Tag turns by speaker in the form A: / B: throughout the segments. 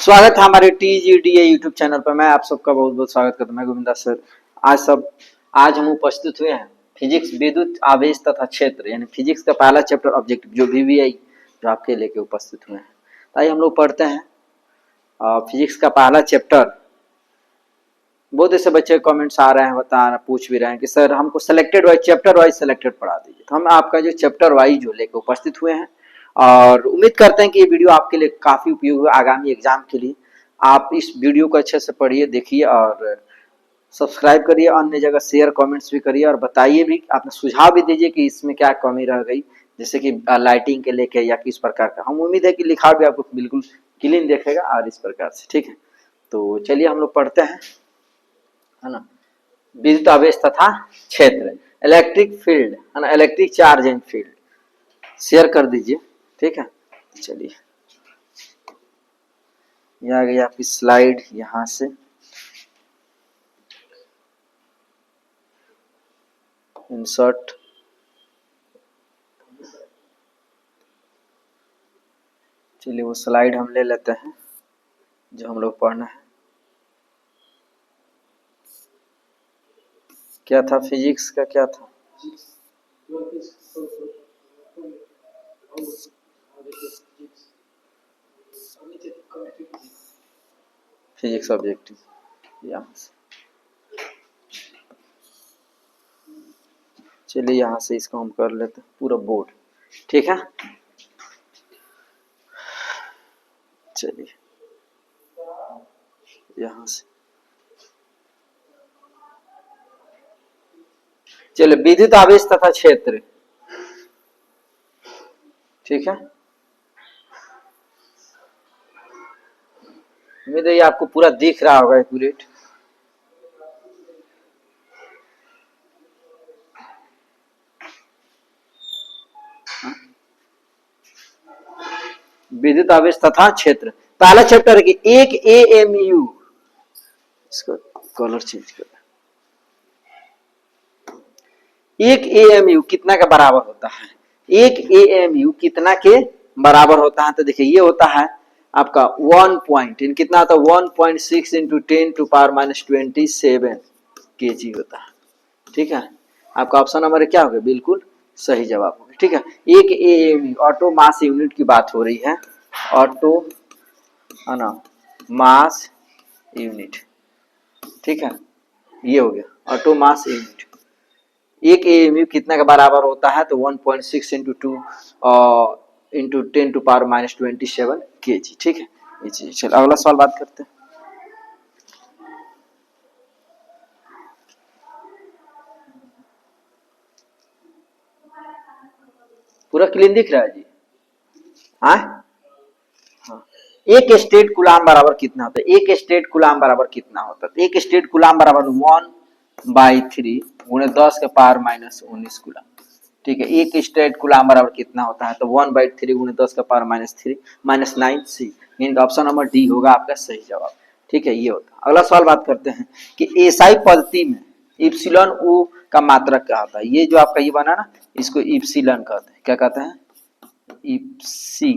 A: स्वागत है हमारे TGDA यूट्यूब चैनल पर। मैं आप सबका बहुत बहुत स्वागत करता हूँ। मैं गोविंदा सर। आज हम उपस्थित हुए हैं फिजिक्स विद्युत आवेश तथा क्षेत्र यानी फिजिक्स का पहला चैप्टर ऑब्जेक्टिव जो VVI जो आपके लेके उपस्थित हुए हैं। आइए हम लोग पढ़ते हैं फिजिक्स का पहला चैप्टर। बहुत ऐसे बच्चे कमेंट्स आ रहे हैं, पूछ भी रहे हैं कि सर हमको selected wise chapter wise selected पढ़ा दीजिए। तो हम आपका जो चैप्टर वाइज जो लेके उपस्थित हुए हैं और उम्मीद करते हैं कि ये वीडियो आपके लिए काफी उपयोगी होगा आगामी एग्जाम के लिए। आप इस वीडियो को अच्छे से पढ़िए, देखिए और सब्सक्राइब करिए, अन्य जगह शेयर कमेंट्स भी करिए और बताइए भी, आपने सुझाव भी दीजिए कि इसमें क्या कमी रह गई, जैसे कि लाइटिंग के लेके या किस प्रकार का। हम उम्मीद है कि लिखा भी आपको बिल्कुल क्लीन देखेगा और इस प्रकार से, ठीक है। तो चलिए हम लोग पढ़ते हैं, है ना। विद्युत आवेश तथा क्षेत्र, इलेक्ट्रिक फील्ड, है ना, electric charge and field. Share कर दीजिए, ठीक है। चलिए, ये आ गई आपकी स्लाइड, यहां से इंसर्ट। चलिए वो स्लाइड हम ले लेते हैं जो हम लोग पढ़ना है। क्या था फिजिक्स का, क्या था? फिजिक्स ऑब्जेक्टिव, यहाँ से। चलिए यहाँ से इसको हम कर लेते हैं पूरा बोर्ड, ठीक है। चलिए यहाँ से, चलिए विद्युत आवेश तथा क्षेत्र, ठीक है। उम्मीद है ये आपको पूरा दिख रहा होगा एक्यूरेट। विद्युत आवेश तथा क्षेत्र, पहला चैप्टर है कि एक AMU, इसको कलर चेंज कर, एक AMU कितना का बराबर होता है? एक AMU कितना के बराबर होता है? तो देखिए ये होता है आपका 1 पॉइंट, कितना होता है 1.6 इंटू 10⁻⁻27 kg होता है, ठीक है। आपका ऑप्शन नंबर क्या होगा? बिल्कुल सही जवाब होगा, ठीक है। एक AMU ऑटो मास यूनिट की बात हो रही है, ऑटो, है ना, मास यूनिट, ठीक है। ये हो गया ऑटो मास यूनिट। एक AMU कितना का बराबर होता है? तो 1.6 इंटू 2 इंटू 10⁻⁻27 kg, ठीक है। ये चीज, चलो अगला सवाल बात करते हैं। पूरा क्लीन दिख रहा है जी? हाँ, एक स्टेट कूलाम बराबर कितना होता है? एक स्टेट कूलाम बराबर कितना होता है? एक स्टेट कूलाम बराबर 1/3 गुणे 10⁻⁻19 कूलाम, ठीक है। एक स्टेट कूलाम बराबर कितना होता है? तो 1/3 गुणे 10⁻³ -9c, इनका ऑप्शन नंबर डी होगा आपका सही जवाब, ठीक है। ये होता है। अगला सवाल बात करते हैं कि एसआई पद्धति में इप्सिलॉन ओ का मात्रक क्या होता है? ये जो आपका ये बना ना, इसको इप्सिलॉन कहते हैं। क्या कहते हैं? इप्सी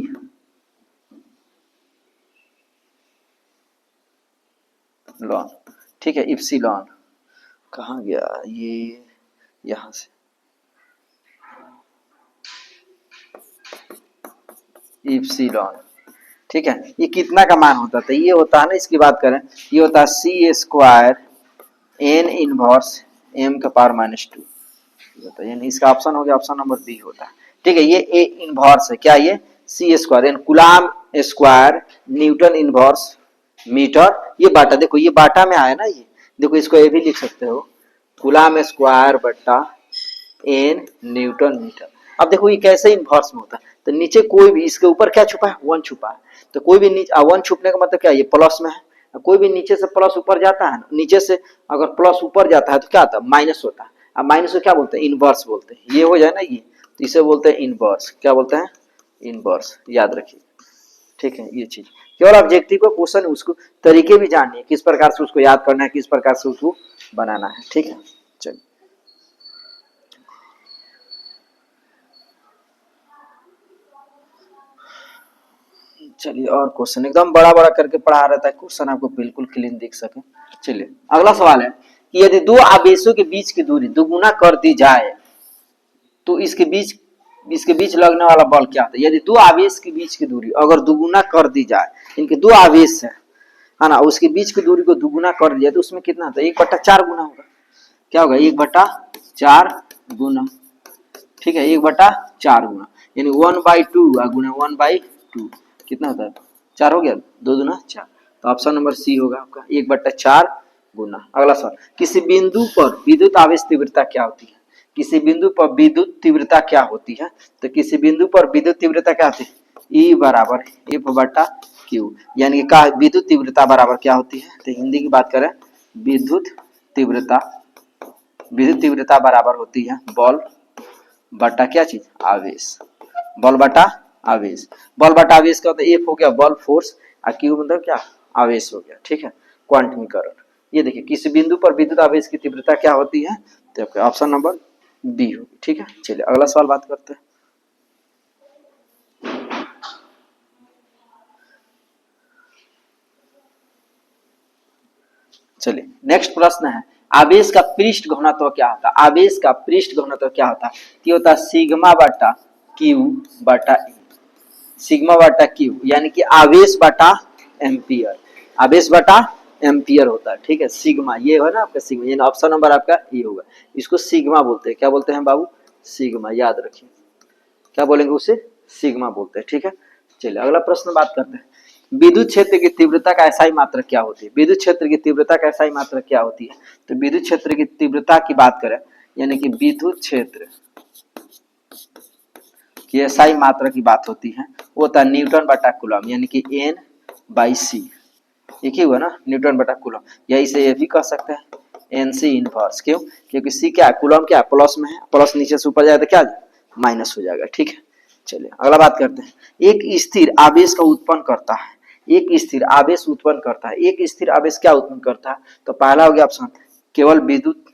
A: लॉन, ठीक है। इप्सिलॉन कहाँ गया ये? यहां से इप्सिलॉन, ठीक है। ये कितना का मान होता था? ये होता है ना, इसकी बात करें, ये होता है C² n इनवर्स m⁻², यानी इसका ऑप्शन हो गया, ऑप्शन नंबर बी होता है, ठीक है। ये ए इनवर्स है, क्या ये? C² यानी coulomb square newton inverse metre. ये बाटा, देखो ये बाटा में आया ना, ये देखो, इसको ये भी लिख सकते हो, कुलाम स्क्वायर बट्टा एन न्यूटन मीटर। अब देखो ये कैसे इनवर्स में होता है, तो नीचे कोई भी, इसके ऊपर क्या छुपा है? 1 छुपा है। तो कोई भी नीचे 1 छुपने का मतलब क्या? ये प्लस में है। कोई भी नीचे से प्लस ऊपर जाता है, नीचे से अगर प्लस ऊपर जाता है तो क्या आता है? माइनस होता है। अब माइनस को क्या बोलते हैं? इनवर्स बोलते हैं। ये हो जाए ना ये, तो इसे बोलते हैं इनवर्स। क्या बोलते हैं? इनवर्स, याद रखिए, ठीक है। ये चीज केवल ऑब्जेक्टिव का क्वेश्चन, उसको तरीके भी जानिए, किस प्रकार से उसको याद करना है, किस प्रकार से उसको बनाना है, ठीक है। चलिए चलिए और क्वेश्चन एकदम बड़ा बड़ा करके पढ़ा रहता है, क्वेश्चन आपको बिल्कुल क्लीन दिख सके। चलिए अगला सवाल है कि यदि दो आवेशों के बीच की दूरी दुगुना कर दी जाए तो इसके बीच लगने वाला बल क्या होता है। यदि दो आवेश के बीच की दूरी अगर दुगुना कर दी जाए, इनके दो आवेश है ना, उसके बीच की दूरी को दुगुना कर दिया तो उसमें कितना होता है, 1/4 गुना होगा। क्या होगा, 1/4 गुना, ठीक है, 1/4 गुना, यानी 1/2 गुना 1/2 कितना होता है, 4 हो गया, 2×2 = 4। तो ऑप्शन नंबर सी होगा आपका 1/4 गुना। अगला सवाल, किसी बिंदु पर विद्युत आवेश तीव्रता क्या होती है। किसी बिंदु पर विद्युत तीव्रता क्या होती है, तो किसी बिंदु पर विद्युत तीव्रता क्या होती है, E बराबर F/Q, यानी कि का विद्युत तीव्रता बराबर क्या होती है, तो हिंदी की बात करें, विद्युत तीव्रता, विद्युत तीव्रता बराबर होती है बल बटा क्या चीज, आवेश, बल बटा आवेश। बल बटा आवेश का तो एफ हो गया बल फोर्स, और क्यू मतलब क्या, आवेश हो गया, ठीक है, क्वांटमीकरण। ये देखिए किसी बिंदु पर विद्युत आवेश की तीव्रता क्या होती है, तो आपका ऑप्शन नंबर बी होगी, ठीक है। चलिए अगला सवाल बात करते हैं। चलिए नेक्स्ट प्रश्न है, आवेश का पृष्ठ घनत्व क्या होता है। आवेश का पृष्ठ घनत्व क्या होता है, ये होता है सिग्मा बटा क्यू बटा ई, सिग्मा बटा क्यू, यानी कि आवेश बटा एम्पियर, आवेश बटा एम्पियर होता है, ठीक है। सिग्मा ये है ना आपका सिग्मा, यानी ऑप्शन नंबर आपका ये होगा। इसको सिग्मा बोलते हैं, क्या बोलते हैं बाबू, सिग्मा, याद रखिए, क्या बोलेंगे उसे, सिग्मा बोलते हैं, ठीक है। चलिए अगला प्रश्न बात करते हैं, विद्युत क्षेत्र की तीव्रता का एसआई मात्रक क्या होती है। विद्युत क्षेत्र की तीव्रता का एसआई मात्रक क्या होती है, तो विद्युत क्षेत्र की तीव्रता की बात करें, यानी कि विद्युत क्षेत्र की एसआई मात्रा की बात होती है, वो होता है न्यूटन बटा कूलम, यानी कि N/C, एक ही हुआ ना, न्यूटन बटा कूलम, या इसे ये भी कह सकते हैं NC इनवर्स, क्यों, क्योंकि सी क्या है, कूलम क्या है, प्लस में है, प्लस नीचे से ऊपर जाए तो क्या माइनस हो जाएगा, ठीक है। चलिए अगला बात करते हैं, एक स्थिर आवेश का उत्पन्न करता है, एक स्थिर आवेश उत्पन्न करता है, एक स्थिर आवेश क्या उत्पन्न करता है, तो पहला हो गया ऑप्शन केवल विद्युत,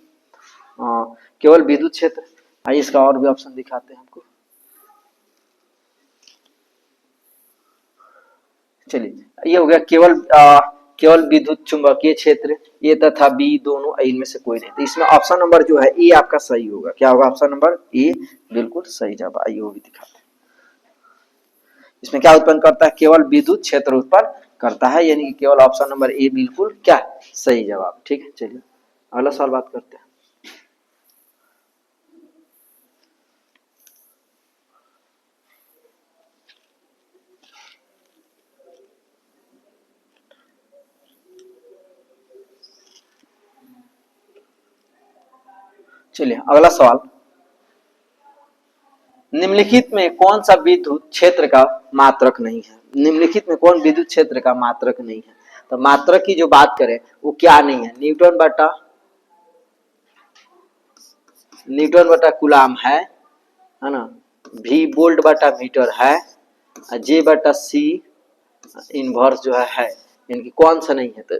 A: केवल विद्युत क्षेत्र। आइए इसका और भी ऑप्शन दिखाते हैं हमको। चलिए ये हो गया केवल विद्युत चुंबकीय क्षेत्र, ए तथा बी दोनों, इनमें से कोई नहीं, तो इसमें ऑप्शन नंबर जो है ए आपका सही होगा। क्या होगा, ऑप्शन नंबर ए बिल्कुल सही जवाब। आइए वो भी दिखाते हैं, इसमें क्या उत्पन्न करता है, केवल विद्युत क्षेत्र उत्पन्न करता है, यानी कि केवल ऑप्शन नंबर ए बिल्कुल क्या सही जवाब, ठीक है। चलिए अगला सवाल बात करते हैं। चलिए अगला सवाल, निम्नलिखित में कौन सा विद्युत क्षेत्र का मात्रक नहीं है। निम्नलिखित में कौन विद्युत क्षेत्र का मात्रक नहीं है, तो मात्रक की जो बात करें वो क्या नहीं है, न्यूटन बटा कूलाम है ना, भी वोल्ट बटा मीटर है, जे बटा सी इनवर्स जो है, यानी कौन सा नहीं है, तो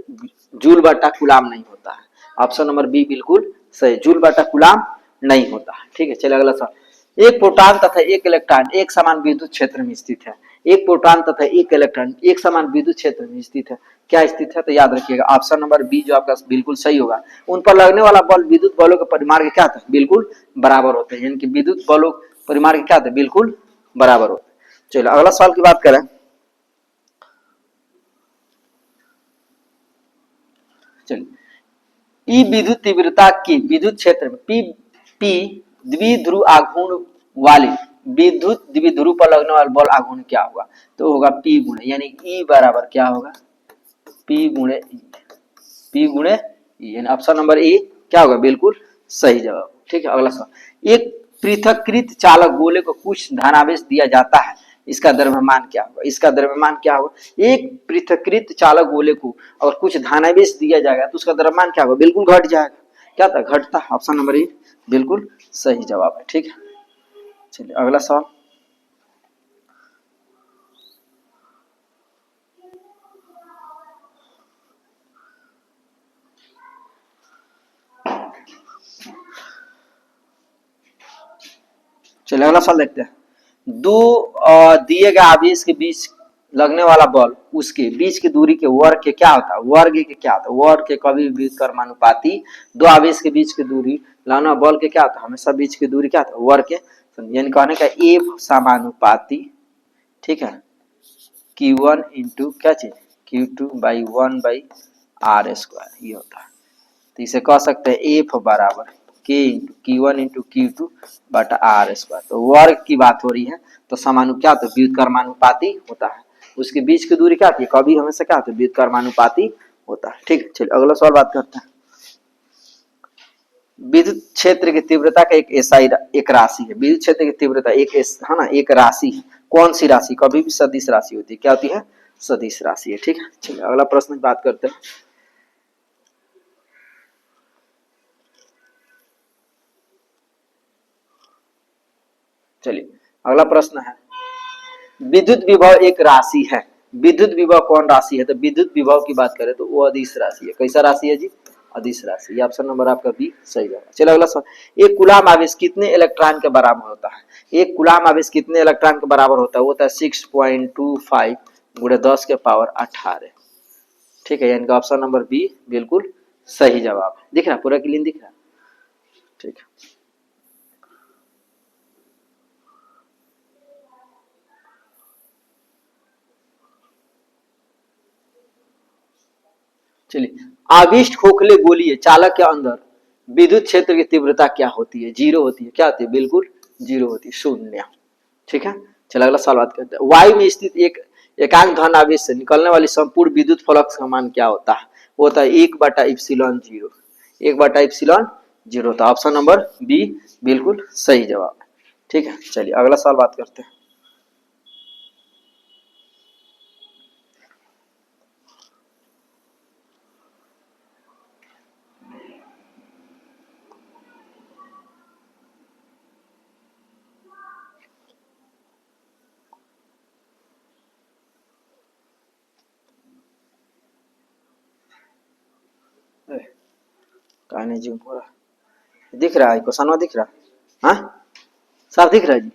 A: जूल बटा कूलाम नहीं होता है। ऑप्शन नंबर बी बिल्कुल सही, जूल बटा कूलाम नहीं होता है, ठीक है। चलिए अगला सवाल, एक प्रोटॉन तथा एक इलेक्ट्रॉन एक समान विद्युत क्षेत्र में स्थित है। एक प्रोटॉन तथा एक इलेक्ट्रॉन एक समान विद्युत क्षेत्र में स्थित है, क्या स्थित है, तो याद रखिएगा ऑप्शन नंबर बी जो आपका बिल्कुल सही होगा। उन पर लगने वाला बल विद्युत बलों के परिमाण के क्या था, बिल्कुल बराबर होते हैं, यानी कि विद्युत बलों परिमाण के क्या थे, बिल्कुल बराबर होते हैं। चलिए अगला सवाल की बात करें। चलिए ई विद्युत तीव्रता की विद्युत क्षेत्र में पी द्विध्रुव आघूर्ण वाली विद्युत द्विध्रुव पर लगने वाला बल आघूर्ण क्या होगा, तो होगा पी गुणे, यानी ई बराबर क्या होगा, पी गुणे ई, पी गुणे ई, यानी ऑप्शन नंबर ए क्या होगा, बिल्कुल सही जवाब, ठीक है। अगला सवाल, एक पृथक्कृत चालक गोले को कुछ धनावेश दिया जाता है, इसका द्रव्यमान क्या होगा, इसका द्रव्यमान क्या होगा। एक पृथक्कृत चालक गोले को और कुछ धनावेश दिया जाएगा तो उसका द्रव्यमान क्या होगा, बिल्कुल घट जाएगा, क्या था, घटता, ऑप्शन नंबर ए बिल्कुल सही जवाब है, ठीक है। चलिए अगला सवाल, चलिए अगला सवाल देखते हैं, दो दिए गए आवेश के बीच लगने वाला बल उसके बीच की दूरी के वर्ग के क्या होता है, वर्ग के क्या होता है, वर्ग के कभी भी कर्मानुपाती दो आवेश के बीच की दूरी लगने बल के क्या होता है, हमेशा बीच की दूरी क्या होता है, वर्ग के, यानी कहने का एफ समानुपाती, ठीक है, Q1 इंटू क्या चीज Q2/1/r², ये होता है। तो इसे कह सकते हैं एफ बराबर के इंटू Q1 इंटू Q2 बटा r²। तो वर्ग की बात हो रही है तो समानु क्या होता है, व्युत्क्रमानुपाती होता है, उसके बीच की दूरी क्या होती है, कभी हमेशा क्या होता है, व्युत्क्रमानुपाती होता है। ठीक है, चलिए अगला सवाल बात करते हैं। विद्युत क्षेत्र की तीव्रता का एक ऐसा एक राशि है, विद्युत क्षेत्र की तीव्रता एक है ना, एक राशि है, कौन सी राशि, कभी भी सदिश राशि होती है, क्या होती है, सदिश राशि है। ठीक है, चलिए अगला प्रश्न की बात करते हैं। चलिए अगला प्रश्न है, विद्युत विभव एक राशि है, विद्युत विभव कौन राशि है, तो विद्युत विभव की बात करें तो वो अदिश राशि है। कैसा राशि है जी, अदिश राशि। ये ऑप्शन नंबर आपका बी सही है। चलिए अगला सवाल, एक कूलाम आवेश कितने इलेक्ट्रॉन के बराबर होता है, एक कूलाम आवेश कितने इलेक्ट्रॉन के बराबर होता है, वो होता है 6.25 गुणे 10 के पावर 18। ठीक है, यानी कि ऑप्शन नंबर बी बिल्कुल सही जवाब है। दिख रहा है, पूरा क्लीन दिख रहा है। ठीक है, चलिए आविष्ट खोखले गोलीय चालक के अंदर विद्युत क्षेत्र की तीव्रता क्या होती है, जीरो होती है, क्या होती है, बिल्कुल जीरो होती है, शून्य। ठीक है, चलो अगला सवाल बात करते हैं। वायु में स्थित एक एकांक धन आवेश से निकलने वाली संपूर्ण विद्युत फ्लक्स का मान क्या होता है, वो होता है 1/ε0, 1/ε0। तो ऑप्शन नंबर बी बिल्कुल सही जवाब है। ठीक है, चलिए अगला सवाल बात करते हैं। कहा नहीं जी हो रहा, दिख रहा है क्वेश्चन दिख रहा है, हाँ साफ दिख रहा है जी।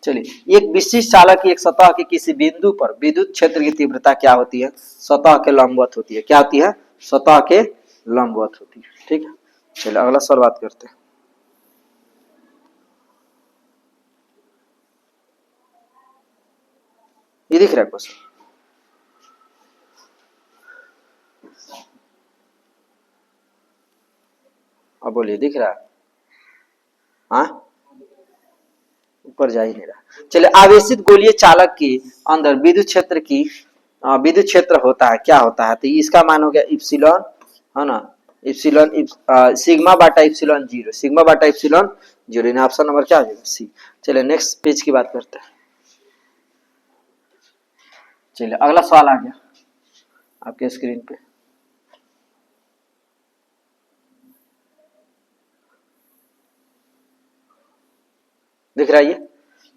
A: चलिए एक विशिष्ट चालक की एक सतह के किसी बिंदु पर विद्युत क्षेत्र की तीव्रता क्या होती है, सतह के लंबवत होती है, क्या होती है, सतह के लंबवत होती है। ठीक है, चलिए अगला सवाल बात करते हैं। ये दिख रहा है क्वेश्चन, अब बोलिए दिख रहा है, हाँ ऊपर जा ही नहीं रहा। चलिए आवेशित गोलीय चालक के अंदर विद्युत क्षेत्र की विद्युत क्षेत्र होता है, क्या होता है, तो इसका मान हो गया इप्सिलॉन, है ना, इप्सिलॉन सिग्मा बाटा इप्सिलॉन जीरो, सिग्मा बाटा इप्सिलॉन जीरो। ऑप्शन नंबर क्या हो जाएगा, सी। चलिए नेक्स्ट पेज की बात करते हैं। चलिए अगला सवाल आ गया आपके स्क्रीन पे। दिख रहा है ये,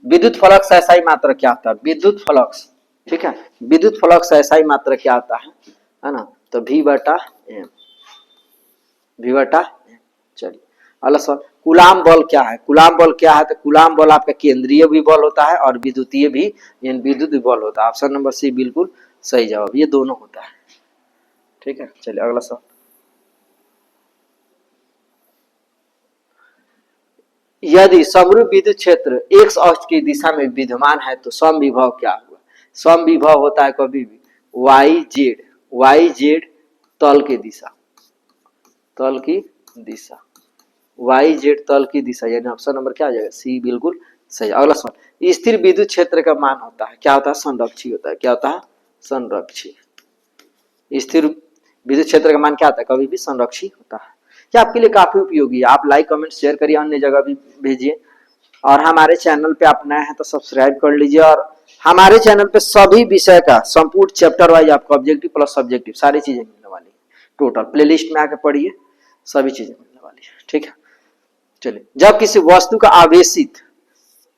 A: विद्युत फ्लक्स ऐसा ही मात्रा क्या होता है, विद्युत फ्लक्स, ठीक है, विद्युत फ्लक्स ऐसा ही मात्रा क्या होता है ना, तो v बटा एम, v बटा एम। चलिए अगला सवाल, कूलाम बल क्या है, कूलाम बल क्या है, तो कूलाम बल आपका केंद्रीय भी बल होता है और विद्युतीय भी, यानी विद्युत भी बल होता है। ऑप्शन नंबर सी बिल्कुल सही जवाब, ये दोनों होता है। ठीक है, चलिए अगला सवाल, यदि समरूप विद्युत क्षेत्र x अक्ष की दिशा में विद्यमान है तो सम विभव क्या हुआ, सम विभव होता है कभी भी वाई जेड तल की दिशा, तल की दिशा, वाई जेड तल की दिशा, यानी ऑप्शन नंबर क्या आ जाएगा, सी बिल्कुल सही। अगला सवाल, स्थिर विद्युत क्षेत्र का मान होता है, क्या होता है, संरक्षी होता है, क्या होता है, संरक्षी। स्थिर विद्युत क्षेत्र का मान क्या होता है, कभी भी संरक्षी होता है। क्या आपके लिए काफी उपयोगी है, आप लाइक कमेंट शेयर करिए, अन्य जगह भी भेजिए, और हमारे चैनल पे आप नए हैं तो सब्सक्राइब कर लीजिए। और हमारे चैनल पे सभी विषय का संपूर्ण चैप्टर वाइज आपको ऑब्जेक्टिव प्लस सब्जेक्टिव सारी चीजें मिलने वाली है, टोटल प्लेलिस्ट में आके पढ़िए, सभी चीजें मिलने वाली है। ठीक है, चलिए जब किसी वस्तु का आवेशित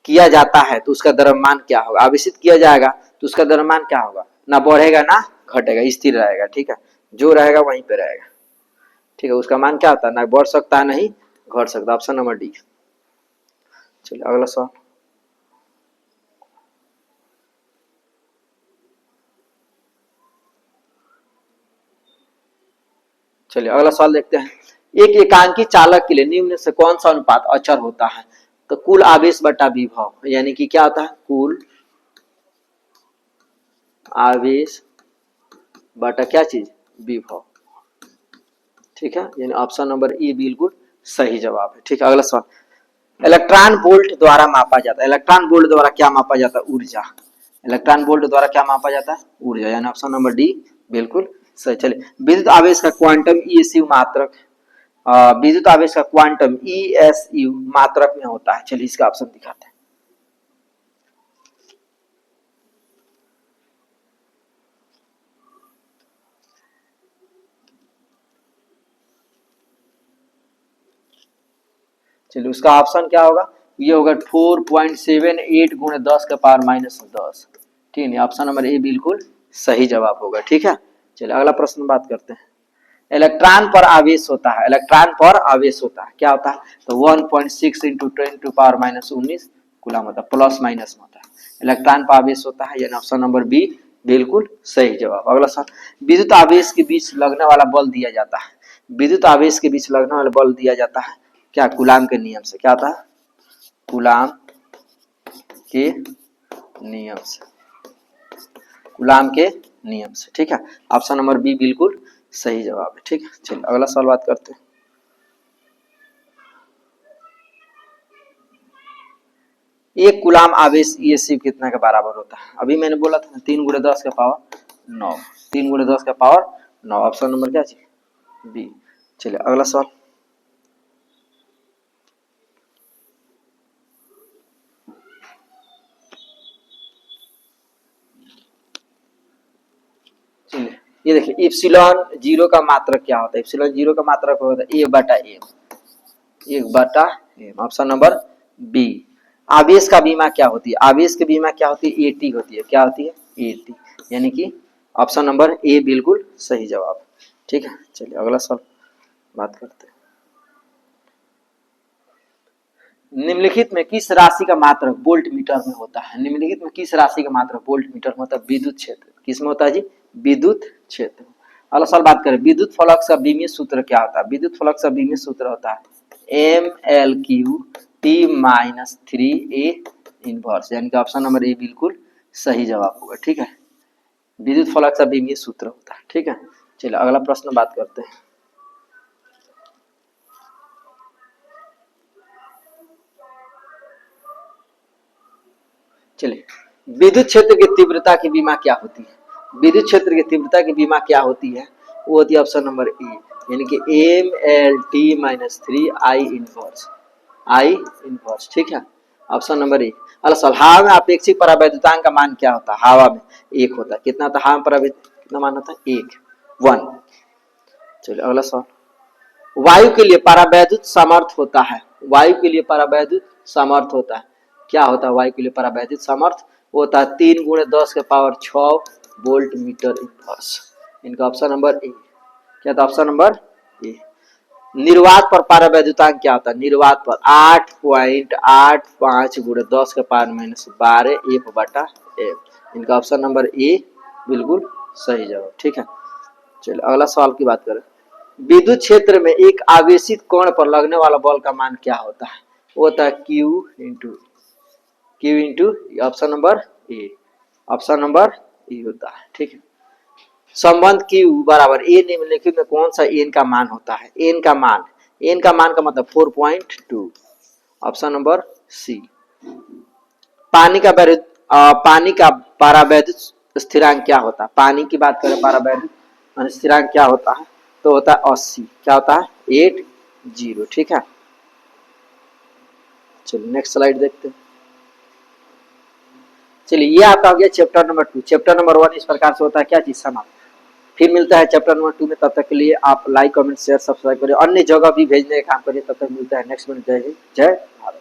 A: किया जाता है तो उसका द्रव्यमान क्या होगा, आवेशित किया जाएगा तो उसका द्रव्यमान क्या होगा, ना बढ़ेगा ना घटेगा, स्थिर रहेगा। ठीक है, जो रहेगा वहीं पे रहेगा। ठीक है, उसका मान क्या होता है, ना बढ़ सकता है नहीं घट सकता। Option number D. चलिए अगला सवाल, चलिए अगला सवाल देखते हैं। एक एकांकी चालक के लिए निम्न से कौन सा अनुपात अचर होता है? तो कुल आवेश बटा विभव, यानी कि क्या होता है? कुल आवेश बटा क्या चीज? विभव। ठीक है, यानी ऑप्शन नंबर ई बिल्कुल सही जवाब है। ठीक है, अगला सवाल। इलेक्ट्रॉन वोल्ट द्वारा मापा जाता है। इलेक्ट्रॉन वोल्ट द्वारा क्या मापा जाता है? ऊर्जा। इलेक्ट्रॉन वोल्ट द्वारा क्या मापा जाता है? ऊर्जा, यानी ऑप्शन नंबर डी बिल्कुल सही। चलिए, विद्युत आवेश का क्वांटम ईएसयू मात्रक, विद्युत आवेश का क्वांटम ईएसयू मात्रक में होता है। चलिए इसका ऑप्शन दिखाते हैं। चलिए उसका ऑप्शन क्या होगा? ये होगा 4.78 गुणे 10 के पावर माइनस 10। ठीक है, ऑप्शन नंबर ए बिल्कुल सही जवाब होगा। ठीक है, चलिए अगला प्रश्न बात करते हैं। इलेक्ट्रॉन पर आवेश होता है। इलेक्ट्रॉन पर आवेश होता है, क्या होता है? तो 1.6 into 10 to power minus 19 coulomb होता है, प्लस माइनस में होता है। इलेक्ट्रॉन पर आवेश होता है, यानी ऑप्शन नंबर बी बिल्कुल सही जवाब। अगला सवाल। विद्युत आवेश के बीच लगने वाला बल दिया जाता है। विद्युत आवेश के बीच लगने वाला बल दिया जाता है क्या? कूलम के नियम से। क्या होता है? कूलम के नियम से। कूलम के नियम से। ठीक है, ऑप्शन नंबर बी बिल्कुल सही जवाब है। ठीक है, चलिए अगला सवाल बात करते हैं। एक कूलम आवेश ईएसयू कितना के बराबर होता है? अभी मैंने बोला था 3 गुणे 10 का पावर 9। 3 गुणे 10 का पावर 9, ऑप्शन नंबर क्या चाहिए? बी। चलिए अगला सवाल। चलिए ये देखिए, इप्सिलॉन जीरो का मात्रक क्या होता है? इप्सिलॉन जीरो का मात्रक होता है ए बटा एम। 1 बटा एम, ऑप्शन नंबर बी। आवेश का बीमा क्या होती है? आवेश की बीमा क्या होती है? एटी होती है। क्या होती है? एटी, यानी कि ऑप्शन नंबर ए बिल्कुल सही जवाब। ठीक है, चलिए अगला सवाल बात करते हैं। निम्नलिखित में किस राशि का मात्रक वोल्ट मीटर में होता है? निम्नलिखित में किस राशि का मात्रक वोल्ट मीटर में होता है? विद्युत क्षेत्र। किस में होता है जी? विद्युत क्षेत्र। अगला सवाल बात करें, विद्युत फ्लक्स का बीमीय सूत्र क्या होता है? विद्युत फ्लक्स का बीमीय सूत्र होता है M L Q T minus 3 A inverse, यानी कि ऑप्शन नंबर ए बिल्कुल सही जवाब होगा। ठीक है, विद्युत फ्लक्स का बीमीय सूत्र होता है। ठीक है, चलिए अगला प्रश्न बात करते हैं। चलिए, विद्युत क्षेत्र की तीव्रता की बीमा क्या होती है? विद्युत क्षेत्र की तीव्रता की बीमा क्या होती है? वो होती है ऑप्शन नंबर ए, यानी कि M L T minus 3 I inverse. I inverse. ठीक है, ऑप्शन नंबर ए। अगला सवाल, हवा में अपेक्षित परावैद्युतांक का मान क्या होता है? हवा में 1 होता है। कितना होता है हवा में परावैद्युत? कितना मान होता है? 1। चलिए अगला सवाल। वायु के लिए परावैद्युत सामर्थ्य होता है। वायु के लिए परावैद्युत सामर्थ्य होता है, क्या होता है? वायु के लिए परावैद्युत सामर्थ्य होता है 3 गुणे 10 के पावर 6 वोल्ट मीटर इनवर्स। इनका ऑप्शन नंबर ए। क्या था? Option number A. निर्वात पर परावैद्युतांक क्या होता है? निर्वात पर 8.85 गुणे 10 के पावर माइनस 12 एफ बटा एफ। इनका ऑप्शन नंबर ए बिल्कुल सही जवाब। ठीक है, चलिए अगला सवाल की बात करें। विद्युत क्षेत्र में एक आवेशित कण पर लगने वाला बल का मान क्या होता है? वो होता है Q into option number A. Option number A होता है। ठीक है, संबंध क्यू बराबर ए निम्नलिखित में कौन सा एन का मान होता है? एन का मान, एन का मान का मतलब 4.2, ऑप्शन नंबर सी। पानी का पानी का परावैद्युत स्थिरांक क्या होता है? पानी की बात करें परावैद्युत स्थिरांक क्या होता है? तो होता है 80। क्या होता है? 80। ठीक है, चलिए नेक्स्ट स्लाइड देखते हैं। चलिए ये आपका हो गया चैप्टर नंबर 2। चैप्टर नंबर 1 इस प्रकार से होता है क्या चीज? समाप्त। फिर मिलता है चैप्टर नंबर 2 में, तब तक के लिए आप लाइक कमेंट शेयर सब्सक्राइब करिए, अन्य जगह भी भेजने का काम करिए। तब तक मिलता है नेक्स्ट में। जय हिंद, जय भारत।